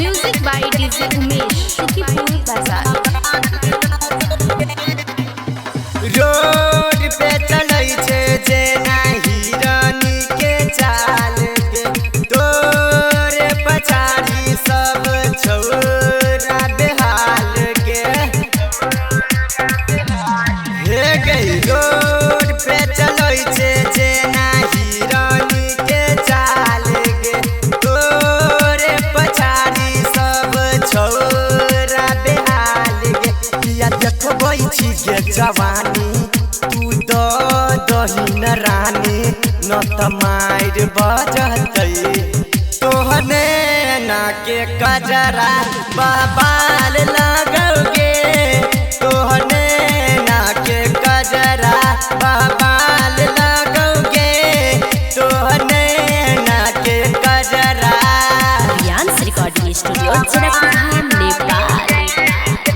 Music by DJ Umesh, Shukipur Bazaar. Road पे चलै छे जे नाही रानी के चाल के तोरे पछाड़ी सब छौरा बेहाल के हे गई रोड पे चलै छे जे नाही रानी के चाल के तोरे पछाड़ी सब छौरा बेहाल के या देखबै छी के जवानी तू दही रानी न त मार बजतै तोहने ना के कजरा बाबाल लगोगे तोहने ना के कजरा बाबाल लगोगे तोहने ना के कजरा। Rians Recording Studio, Janakpur, Nepal.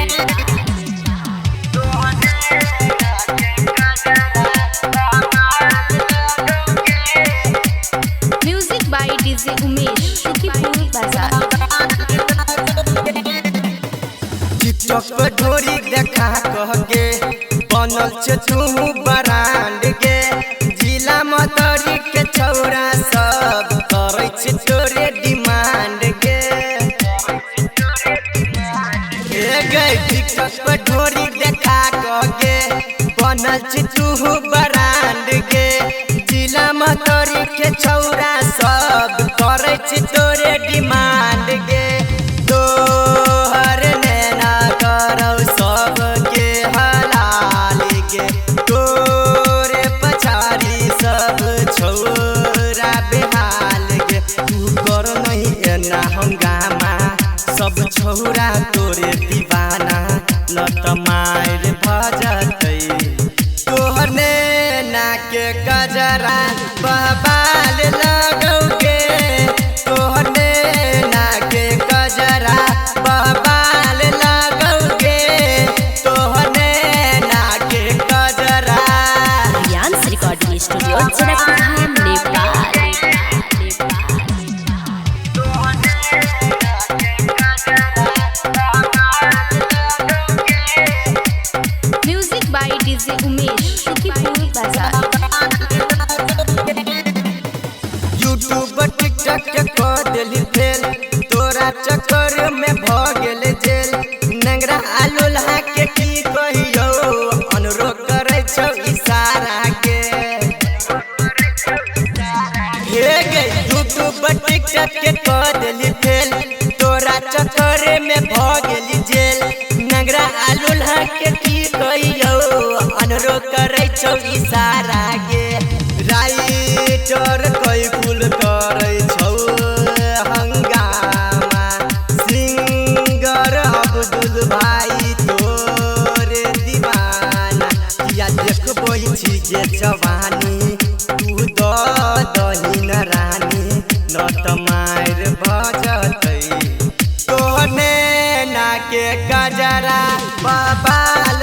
Music by DJ Umesh, Shukipur Bazaar. TikTok पर ढोरी देखा कह के बनल छे तू ब्रांड के जिला मतरी के छौरा सब करै छे तोरे डिमांड के हे गई टिकटॉक पर ढोरी देखा कह के बनल छे तू ब्रांड के जिला मतरी के छौरा सब करै छे तोरे डिमांड के तोहर नैना करौ सबके हलाल के तोरे पछाड़ी सब छौरा बेहाल के तू कर नहीं एना हंगामा सब छौरा तोरे दीवाना न त मार भजतै तोहर नैना के गजरा बबाल लगोगे तोहर नैना के गजरा बबाल लगोगे तोहर नैना के गजरा। Rians Recording Studio, Janakpur, Nepal. Music by DJ Umesh, Shukipur Bazaar. YouTube TikTok के कह देली फेल तोरा चक्कर में भ गेल जेल नंगरा आलू लहा के की कहियो अनुरोध करे छौ इशारा के हे गई यूट्यूब टिकटॉक के कह देली फेल तोरा चक्कर में भ गेली जेल नंगरा आलू लहा के की कहियो अनुरोध करे छौ इशारा के राइटर कई फूल करे छौ हंगामा सिंगर अब्दुल भाई तोरे दीवाना या देखबै छी जे जवानी तू दही रानी न त मार भजतै तोहने ना के गजरा बबाल